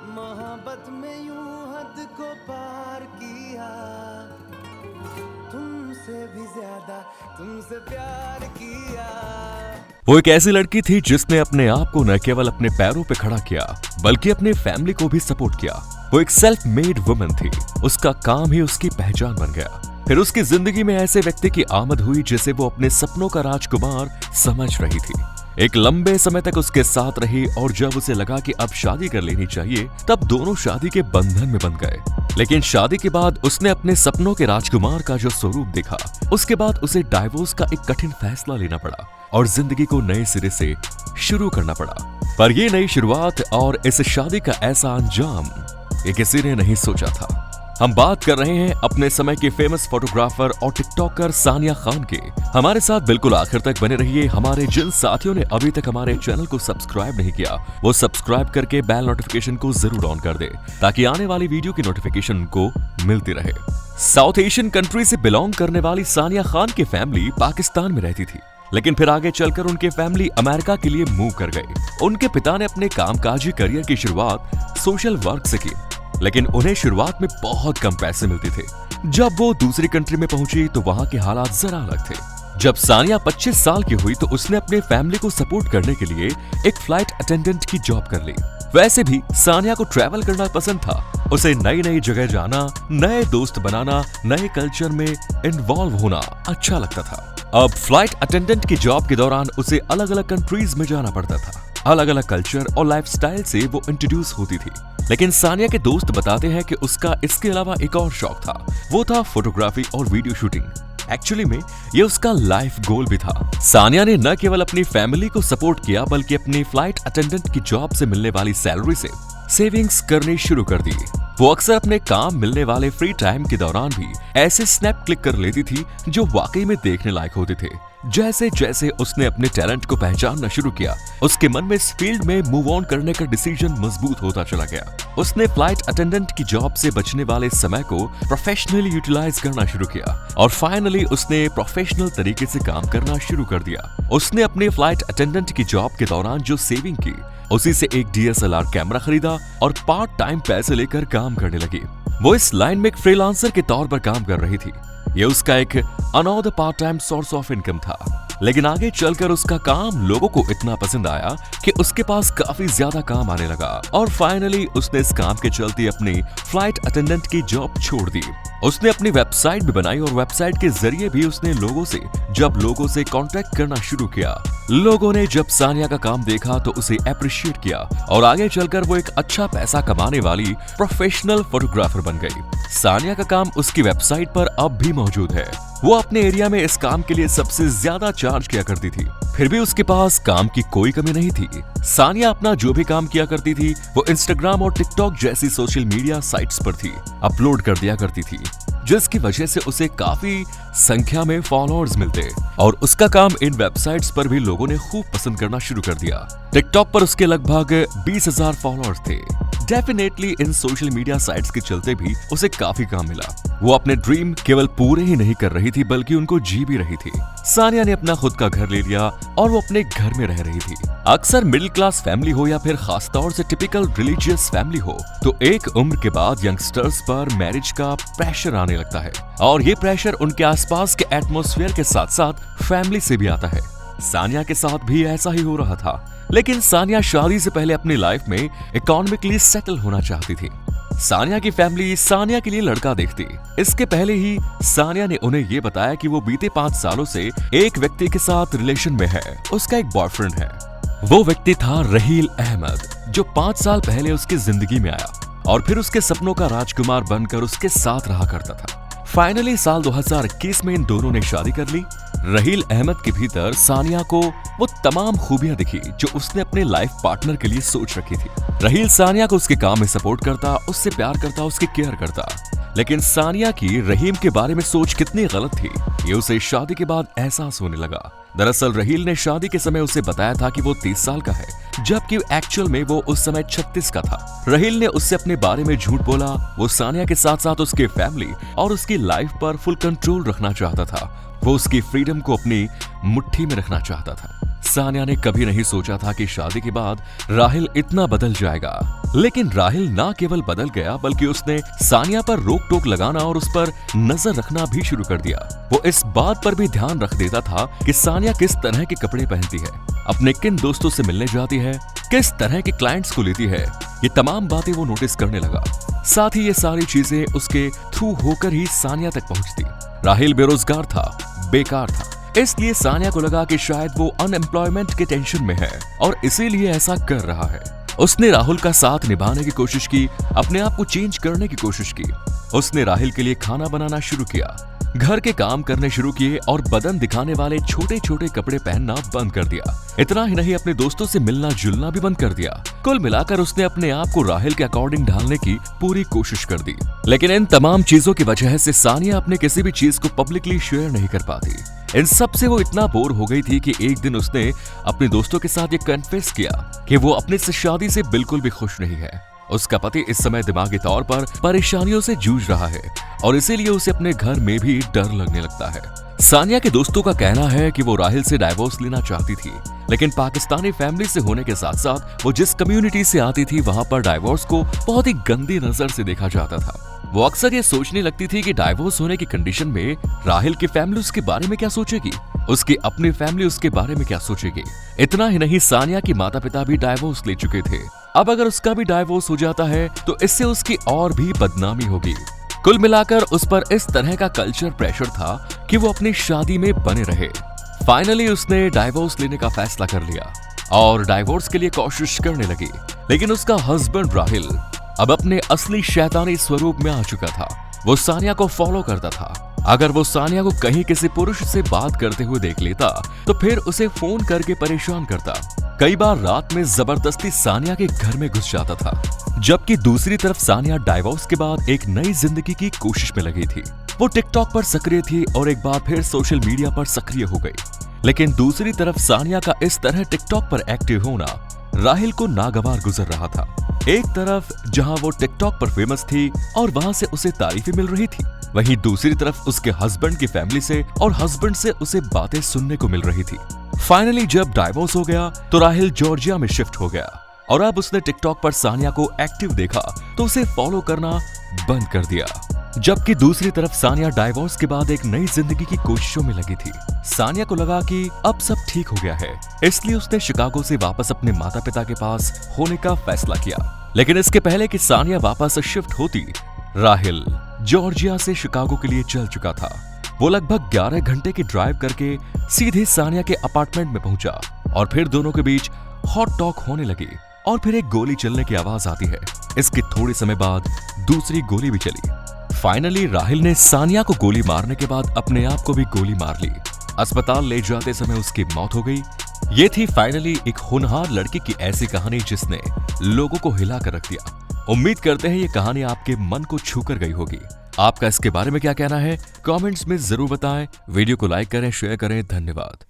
मोहब्बत में यूं हद को पार किया, तुमसे भी ज्यादा तुमसे प्यार किया। वो एक ऐसी लड़की थी जिसने अपने आप को न केवल अपने पैरों पे खड़ा किया बल्कि अपने फैमिली को भी सपोर्ट किया। वो एक सेल्फ मेड वुमन थी। उसका काम ही उसकी पहचान बन गया। फिर उसकी जिंदगी में ऐसे व्यक्ति की आमद हुई जिसे वो अपने सपनों का राजकुमार समझ रही थी। एक लंबे समय तक उसके साथ रही और जब उसे लगा कि अब शादी कर लेनी चाहिए तब दोनों शादी के बंधन में बंध गए। लेकिन शादी के बाद उसने अपने सपनों के राजकुमार का जो स्वरूप देखा, उसके बाद उसे डाइवोर्स का एक कठिन फैसला लेना पड़ा और जिंदगी को नए सिरे से शुरू करना पड़ा। पर ये नई शुरुआत और इस शादी का ऐसा अंजाम ये किसी ने नहीं सोचा था। हम बात कर रहे हैं अपने समय के फेमस फोटोग्राफर और टिकटॉकर सानिया खान के। हमारे साथ बिल्कुल आखिर तक बने रहिए। हमारे जिन साथियों ने अभी तक हमारे चैनल को सब्सक्राइब नहीं किया वो सब्सक्राइब करके बेल नोटिफिकेशन को जरूर ऑन कर दे ताकि आने वाली वीडियो की नोटिफिकेशन को मिलती रहे। साउथ एशियन कंट्री से बिलोंग करने वाली सानिया खान की फैमिली पाकिस्तान में रहती थी, लेकिन फिर आगे चलकर उनके फैमिली अमेरिका के लिए मूव कर गए। उनके पिता ने अपने कामकाजी करियर की शुरुआत सोशल वर्क से की, लेकिन उन्हें शुरुआत में बहुत कम पैसे मिलते थे। जब वो दूसरी कंट्री में पहुंची तो वहां के हालात जरा अलग थे। जब सानिया 25 साल की हुई तो उसने अपने फैमिली को सपोर्ट करने के लिए एक फ्लाइट अटेंडेंट की जॉब कर ली। वैसे भी सानिया को ट्रैवल करना पसंद था। उसे नई नई जगह जाना, नए दोस्त बनाना, नए कल्चर में इन्वॉल्व होना अच्छा लगता था। अब फ्लाइट अटेंडेंट की जॉब के दौरान उसे अलग अलग कंट्रीज में जाना पड़ता था। अलग अलग कल्चर और लाइफस्टाइल से वो इंट्रोड्यूस होती थी। लेकिन सानिया के दोस्त बताते हैं कि उसका इसके अलावा एक और शौक था, वो था फोटोग्राफी और वीडियो शूटिंग। एक्चुअली में ये उसका लाइफ गोल भी था। सानिया ने न केवल अपनी फैमिली को सपोर्ट किया बल्कि अपनी फ्लाइट अटेंडेंट की जॉब से मिलने वाली सैलरी से सेविंग्स करनी शुरू कर दी। वो अक्सर अपने काम मिलने वाले फ्री टाइम के दौरान भी ऐसे स्नैप क्लिक कर लेती थी जो वाकई में देखने लायक होते थे। जैसे जैसे उसने अपने टैलेंट को पहचानना शुरू किया, उसके मन में इस फील्ड में मूव ऑन करने का डिसीजन मजबूत होता चला गया। उसने फ्लाइट अटेंडेंट की जॉब से बचने वाले समय को प्रोफेशनली यूटिलाइज करना शुरू किया और फाइनली उसने प्रोफेशनल तरीके से काम करना शुरू कर दिया। उसने अपने फ्लाइट अटेंडेंट की जॉब के दौरान जो सेविंग की, उसी से एक DSLR कैमरा खरीदा और पार्ट टाइम पैसे लेकर काम करने लगी। वो इस लाइन में एक फ्रीलांसर के तौर पर काम कर रही थी। ये उसका एक another part time source of income था। लेकिन आगे चलकर उसका काम लोगों को इतना पसंद आया कि उसके पास काफी ज्यादा काम आने लगा और फाइनली उसने इस काम के चलते अपनी फ्लाइट अटेंडेंट की जॉब छोड़ दी। उसने अपनी वेबसाइट भी बनाई और वेबसाइट के जरिए भी उसने लोगों से कांटेक्ट करना शुरू किया। लोगों ने जब सानिया का काम देखा तो उसे अप्रिशिएट किया और आगे चलकर वो एक अच्छा पैसा कमाने वाली प्रोफेशनल फोटोग्राफर बन गई। सानिया का काम उसकी वेबसाइट पर अब भी मौजूद है। वो अपने एरिया में इस काम के लिए सबसे ज्यादा चार्ज किया करती थी, फिर भी उसके पास काम की कोई कमी नहीं थी। सानिया अपना जो भी काम किया करती थी वो इंस्टाग्राम और टिकटॉक जैसी सोशल मीडिया साइट्स पर थी, अपलोड कर दिया करती थी, जिसकी वजह से उसे काफी संख्या में फॉलोअर्स मिलते और उसका काम इन वेबसाइट्स पर भी लोगों ने खूब पसंद करना शुरू कर दिया। टिकटॉक पर उसके लगभग 20,000 फॉलोअर्स थे। Definitely in social media sites के चलते भी उसे काफी काम मिला। वो अपने ड्रीम केवल पूरे ही नहीं कर रही थी बल्कि उनको जी भी रही थी। सानिया ने अपना खुद का घर ले लिया और वो अपने घर में रह रही थी। अक्सर मिडिल क्लास फैमिली हो या फिर खासतौर से टिपिकल रिलीजियस फैमिली हो तो एक उम्र के बाद यंगस्टर्स पर मैरिज का प्रेशर आने लगता है और ये प्रेशर उनके आसपास के एटमॉस्फेयर के साथ साथ फैमिली से भी आता है। सानिया के साथ भी ऐसा ही हो रहा था, लेकिन सानिया शादी से पहले अपनी लाइफ में इकोनॉमिकली सेटल होना चाहती थी। सानिया की फैमिली सानिया के लिए लड़का देखती। इसके पहले ही सानिया ने उन्हें ये बताया कि वो बीते 5 सालों से एक व्यक्ति के साथ रिलेशन में है। उसका एक बॉयफ्रेंड है। वो व्यक्ति था रहील अहमद, जो 5 साल पहले उसकी जिंदगी में आया और फिर उसके सपनों का राजकुमार बनकर उसके साथ रहा करता था। फाइनली साल 2021 में इन दोनों ने शादी कर ली। रहील अहमद के भीतर सानिया को वो तमाम खूबियां दिखी जो उसने अपने लाइफ पार्टनर के लिए सोच रखी थी। रहील सानिया को उसके काम में सपोर्ट करता, उससे प्यार करता, उसकी केयर करता। लेकिन सानिया की रहीम के बारे में सोच कितनी गलत थी ये उसे शादी के बाद एहसास होने लगा। दरअसल रहील ने शादी के समय उसे बताया था कि वो 30 साल का है, जबकि एक्चुअल में वो उस समय 36 का था। रहील ने उससे अपने बारे में झूठ बोला। वो सानिया के साथ साथ उसके फैमिली और उसकी लाइफ पर फुल कंट्रोल रखना चाहता था। वो उसकी फ्रीडम को अपनी मुट्ठी में रखना चाहता था। सानिया ने कभी नहीं सोचा था कि शादी के बाद राहिल इतना बदल जाएगा। लेकिन राहिल ना केवल बदल गया बल्कि उसने सानिया पर रोक टोक लगाना और उस पर नजर रखना भी शुरू कर दिया। वो इस बात पर भी ध्यान रख देता था कि सानिया किस तरह के कपड़े पहनती है, अपने किन दोस्तों से मिलने जाती है, किस तरह के क्लाइंट्स को लेती है। ये तमाम बातें वो नोटिस करने लगा। साथ ही ये सारी चीजें उसके थ्रू होकर ही सानिया तक पहुंचती। राहिल बेरोजगार था, बेकार था, इसलिए सानिया को लगा कि शायद वो अनएम्प्लॉयमेंट के टेंशन में है और इसीलिए ऐसा कर रहा है। उसने राहुल का साथ निभाने की कोशिश की, अपने आप को चेंज करने की कोशिश की। उसने राहिल के लिए खाना बनाना शुरू किया, घर के काम करने शुरू किए और बदन दिखाने वाले छोटे छोटे कपड़े पहनना बंद कर दिया। इतना ही नहीं, अपने दोस्तों से मिलना जुलना भी बंद कर दिया। कुल मिलाकर उसने अपने आप को राहिल के अकॉर्डिंग ढालने की पूरी कोशिश कर दी। लेकिन इन तमाम चीजों की वजह से सानिया अपने किसी भी चीज को पब्लिकली शेयर नहीं कर पाती। इन सब से वो इतना बोर हो गई थी कि एक दिन उसने अपने दोस्तों के साथ ये कन्फेस किया कि वो अपने से शादी से बिल्कुल भी खुश नहीं है। उसका पति इस समय दिमागी तौर पर परेशानियों से जूझ रहा है और इसीलिए उसे अपने घर में भी डर लगने लगता है। सानिया के दोस्तों का कहना है कि वो राहिल से डाइवोर्स लेना चाहती थी, लेकिन पाकिस्तानी फैमिली से होने के साथ साथ वो जिस कम्युनिटी से आती थी वहां पर डाइवोर्स को बहुत ही गंदी नजर से देखा जाता था। वो अक्सर ये सोचने लगती थी कि डाइवोर्स होने की कंडीशन में राहिल की फैमिली उसके बारे में क्या सोचेगी, उसकी अपनी फैमिली उसके बारे में क्या सोचेगी। इतना ही नहीं, सानिया के माता पिता भी डाइवोर्स ले चुके थे। अब अगर उसका भी डाइवोर्स हो जाता है तो इससे उसकी और भी बदनामी होगी। कुल मिलाकर उस पर इस तरह का कल्चर प्रेशर था कि वो अपनी शादी में बने रहे। फाइनली उसने डाइवोर्स लेने का फैसला कर लिया और डाइवोर्स के लिए कोशिश करने लगी। लेकिन उसका हस्बैंड राहिल अब अपने असली शैतानी स्वरूप में आ चुका था। वो सानिया को फॉलो करता था। अगर वो सानिया को कहीं किसी पुरुष से बात करते हुए देख लेता तो फिर उसे फोन करके परेशान करता। कई बार रात में जबरदस्ती सानिया के घर में घुस जाता था। जबकि दूसरी तरफ सानिया डाइवोर्स के बाद एक नई जिंदगी की कोशिश में लगी थी। वो टिकटॉक पर सक्रिय थी और एक बार फिर सोशल मीडिया पर सक्रिय हो गई। लेकिन दूसरी तरफ सानिया का इस तरह टिकटॉक पर एक्टिव होना राहिल को नागवार गुजर रहा था। एक तरफ जहां वो टिकटॉक पर फेमस थी और वहां से उसे तारीफें मिल रही थी, वहीं दूसरी तरफ उसके हस्बैंड की फैमिली से और हस्बैंड से उसे बातें सुनने को मिल रही थी। फाइनली जब डाइवोर्स हो गया तो राहिल जॉर्जिया में शिफ्ट हो गया और अब उसने टिकटॉक पर सानिया को एक्टिव देखा तो उसे फॉलो करना बंद कर दिया। जबकि दूसरी तरफ सानिया डाइवोर्स के बाद एक नई जिंदगी की कोशिशों में लगी थी। सानिया को लगा कि अब सब ठीक हो गया है, इसलिए उसने शिकागो से वापस अपने माता पिता के पास होने का फैसला किया। लेकिन इसके पहले कि सानिया वापस शिफ्ट होती, राहिल जॉर्जिया से शिकागो के लिए चल चुका था। वो लगभग 11 घंटे की ड्राइव करके सीधे सानिया के अपार्टमेंट में पहुंचा और फिर दोनों के बीच हॉट टॉक होने लगी और फिर एक गोली चलने की आवाज आती है। इसके थोड़े समय बाद दूसरी गोली भी चली। फाइनली राहिल ने सानिया को गोली मारने के बाद अपने आप को भी गोली मार ली। अस्पताल ले जाते समय उसकी मौत हो गई। ये थी फाइनली एक होनहार लड़की की ऐसी कहानी जिसने लोगों को हिला कर रख दिया। उम्मीद करते हैं ये कहानी आपके मन को छू कर गई होगी। आपका इसके बारे में क्या कहना है, कमेंट्स में जरूर बताएं। वीडियो को लाइक करें, शेयर करें। धन्यवाद।